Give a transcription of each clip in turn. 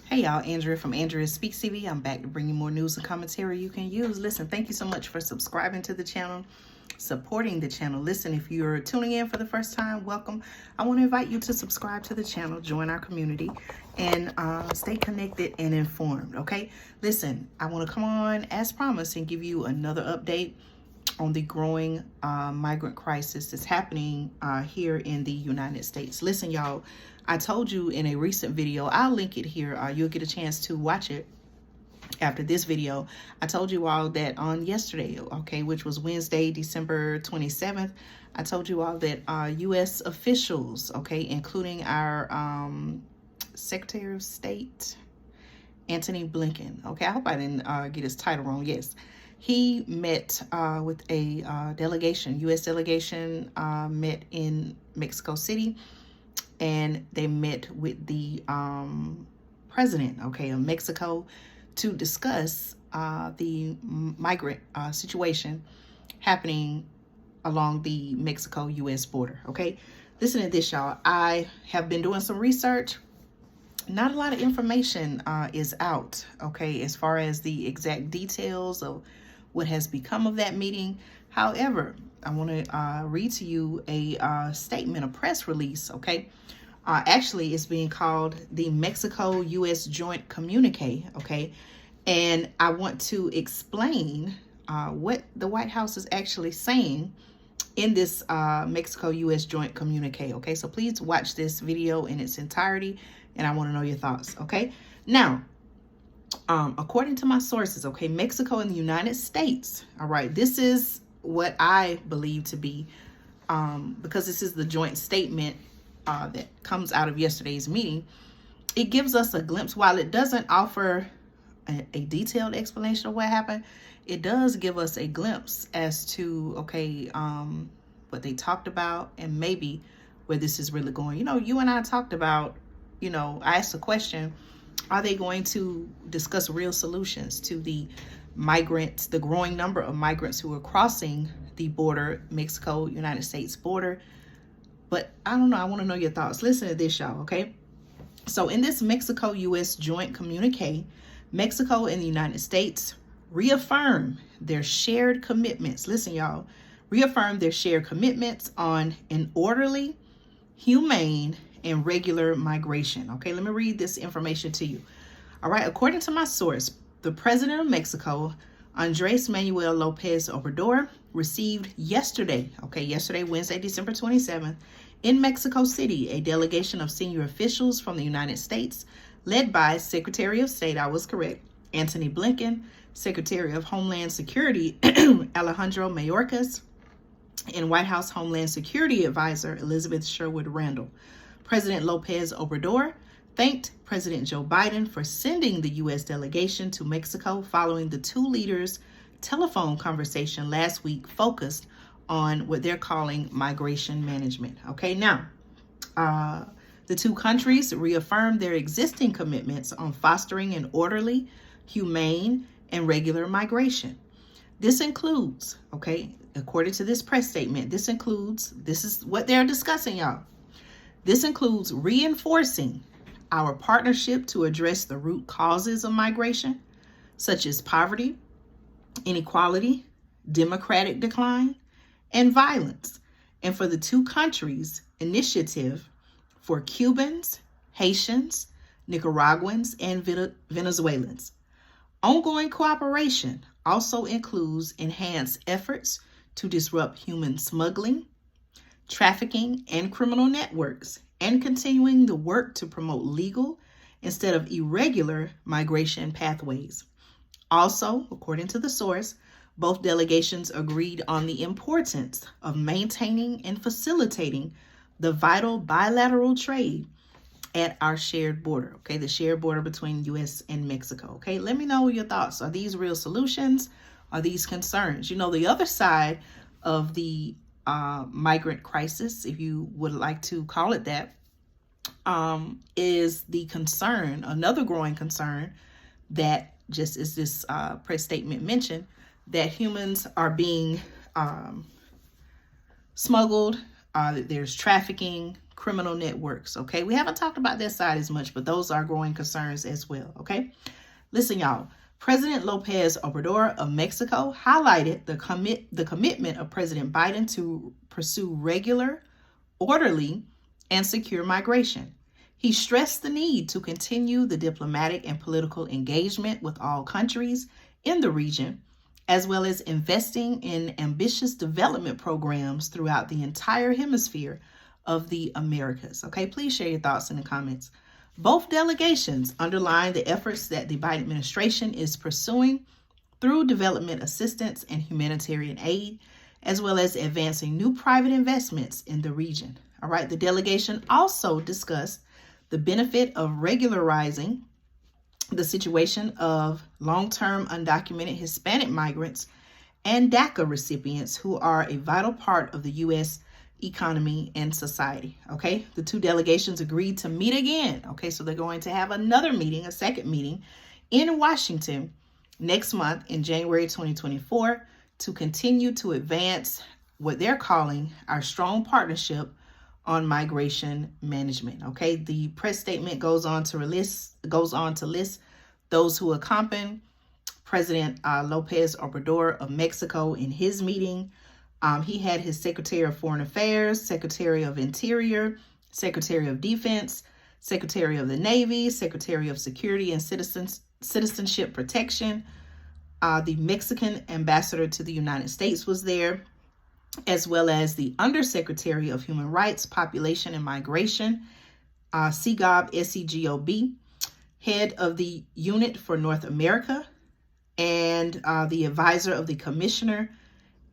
Hey y'all, Andrea from Andrea Speaks TV. I'm back to bring you more news and commentary you can use. Listen, thank you so much for subscribing to the channel, supporting the channel. Listen, if you're tuning in for the first time, welcome. I want to invite you to subscribe to the channel, join our community, and stay connected and informed, okay? Listen, I want to come on as promised and give you another update on the growing migrant crisis that's happening here in the United States. Listen, y'all, I told you in a recent video, I'll link it here. You'll get a chance to watch it after this video. I told you all that on yesterday, okay, which was Wednesday, December 27th, I told you all that U.S. officials, okay, including our Secretary of State, Antony Blinken, okay, I hope I didn't get his title wrong, yes. He met with a delegation, U.S. delegation, met in Mexico City, and they met with the president, okay, of Mexico to discuss the migrant situation happening along the Mexico-U.S. border, okay? Listen to this, y'all. I have been doing some research. Not a lot of information is out, okay, as far as the exact details of what has become of that meeting. However, I want to read to you a statement, a press release, okay? Actually, it's being called the Mexico-U.S. Joint Communique, okay? And I want to explain what the White House is actually saying in this Mexico-U.S. Joint Communique, okay? So please watch this video in its entirety, and I want to know your thoughts, okay? Now, according to my sources, okay, Mexico and the United States, all right, this is what I believe to be, because this is the joint statement that comes out of yesterday's meeting. It gives us a glimpse. While it doesn't offer a detailed explanation of what happened, it does give us a glimpse as to, okay, what they talked about and maybe where this is really going. You know, you and I talked about, you know, I asked the question, are they going to discuss real solutions to the migrants, the growing number of migrants who are crossing the border, Mexico-United States border? But I don't know. I want to know your thoughts. Listen to this, y'all, okay? So in this Mexico-U.S. joint communique, Mexico and the United States reaffirm their shared commitments. Listen, y'all, reaffirm their shared commitments on an orderly, humane, and regular migration. Okay, let me read this information to you. All right, according to my source, the president of Mexico, Andres Manuel Lopez Obrador, received yesterday, Wednesday, December 27th, in Mexico City, a delegation of senior officials from the United States, led by Secretary of State, I was correct, Antony Blinken, Secretary of Homeland Security, Alejandro Mayorkas, and White House Homeland Security Advisor, Elizabeth Sherwood Randall. President Lopez Obrador thanked President Joe Biden for sending the U.S. delegation to Mexico following the two leaders' telephone conversation last week focused on what they're calling migration management. Okay, now, the two countries reaffirmed their existing commitments on fostering an orderly, humane, and regular migration. This includes, okay, according to this press statement, this is what they're discussing, y'all. This includes reinforcing our partnership to address the root causes of migration, such as poverty, inequality, democratic decline, and violence, and for the two countries' initiative for Cubans, Haitians, Nicaraguans, and Venezuelans. Ongoing cooperation also includes enhanced efforts to disrupt human smuggling, trafficking, and criminal networks, and continuing the work to promote legal instead of irregular migration pathways. Also, according to the source, both delegations agreed on the importance of maintaining and facilitating the vital bilateral trade at our shared border, okay, the shared border between U.S. and Mexico, okay? Let me know your thoughts. Are these real solutions? Are these concerns? You know, the other side of the migrant crisis, if you would like to call it that, is the concern, another growing concern that, just as this press statement mentioned, that humans are being smuggled, that there's trafficking, criminal networks. Okay, we haven't talked about that side as much, but those are growing concerns as well. Okay, listen, y'all. President Lopez Obrador of Mexico highlighted the commitment of President Biden to pursue regular, orderly, and secure migration. He stressed the need to continue the diplomatic and political engagement with all countries in the region, as well as investing in ambitious development programs throughout the entire hemisphere of the Americas. Okay, please share your thoughts in the comments. Both delegations underline the efforts that the Biden administration is pursuing through development assistance and humanitarian aid, as well as advancing new private investments in the region. All right, the delegation also discussed the benefit of regularizing the situation of long-term undocumented Hispanic migrants and DACA recipients who are a vital part of the U.S. economy and society. Okay, the two delegations agreed to meet again. Okay, so they're going to have another meeting, a second meeting in Washington next month in January 2024 to continue to advance what they're calling our strong partnership on migration management. Okay, the press statement goes on to list those who accompany President Lopez Obrador of Mexico in his meeting. He had his Secretary of Foreign Affairs, Secretary of Interior, Secretary of Defense, Secretary of the Navy, Secretary of Security and Citizenship Protection. The Mexican ambassador to the United States was there, as well as the Undersecretary of Human Rights, Population and Migration, SEGOB, SEGOB, head of the Unit for North America, and the advisor of the Commissioner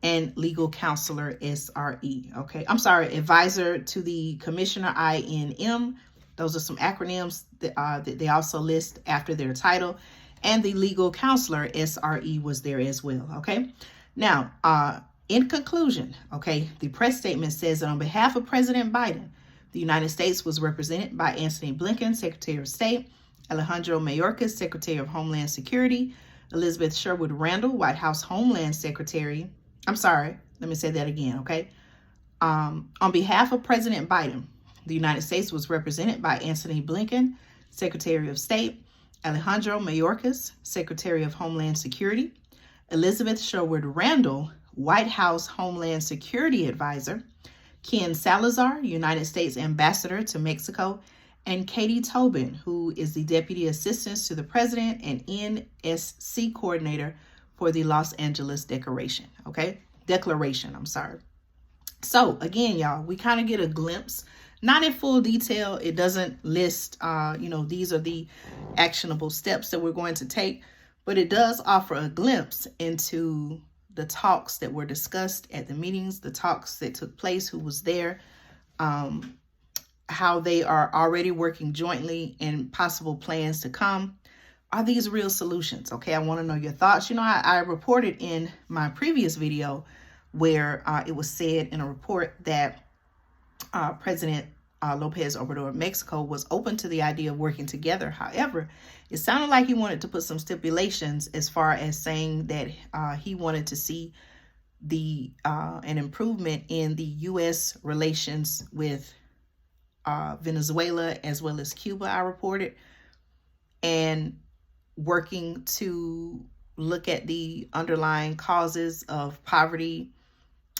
and Legal Counselor, SRE. Okay, I'm sorry, advisor to the Commissioner, INM. Those are some acronyms that they also list after their title. And the Legal Counselor, SRE, was there as well. Okay, now, in conclusion, okay, the press statement says that on behalf of President Biden, the United States was represented by Antony Blinken, Secretary of State, Alejandro Mayorkas, Secretary of Homeland Security, Elizabeth Sherwood Randall, White House Homeland Secretary. I'm sorry, let me say that again, okay? On behalf of President Biden, the United States was represented by Antony Blinken, Secretary of State, Alejandro Mayorkas, Secretary of Homeland Security, Elizabeth Sherwood Randall, White House Homeland Security Advisor, Ken Salazar, United States Ambassador to Mexico, and Katie Tobin, who is the Deputy Assistant to the President and NSC Coordinator for the Los Angeles Declaration. So again, y'all, we kind of get a glimpse, not in full detail. It doesn't list, these are the actionable steps that we're going to take, but it does offer a glimpse into the talks that were discussed at the meetings, the talks that took place, who was there, how they are already working jointly and possible plans to come. Are these real solutions? Okay, I want to know your thoughts. I reported in my previous video where it was said in a report that President Lopez Obrador of Mexico was open to the idea of working together. However, it sounded like he wanted to put some stipulations as far as saying that he wanted to see an improvement in the U.S. relations with Venezuela as well as Cuba, I reported, and working to look at the underlying causes of poverty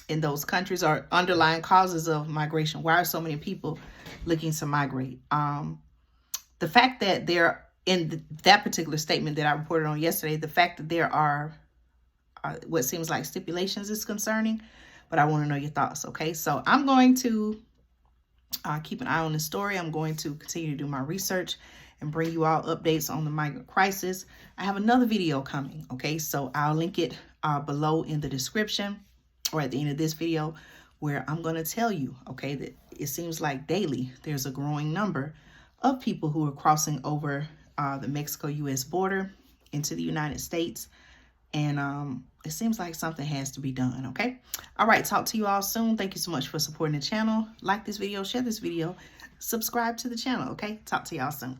in those countries, or underlying causes of migration. Why are so many people looking to migrate? The fact that there, in that particular statement that I reported on yesterday, the fact that there are what seems like stipulations is concerning, but I want to know your thoughts. Okay, so I'm going to keep an eye on the story. I'm going to continue to do my research and bring you all updates on the migrant crisis. I have another video coming, okay? So I'll link it below in the description or at the end of this video, where I'm going to tell you, okay, that it seems like daily there's a growing number of people who are crossing over the Mexico-U.S. border into the United States. And it seems like something has to be done, okay? All right, talk to you all soon. Thank you so much for supporting the channel. Like this video, share this video, subscribe to the channel, okay? Talk to y'all soon.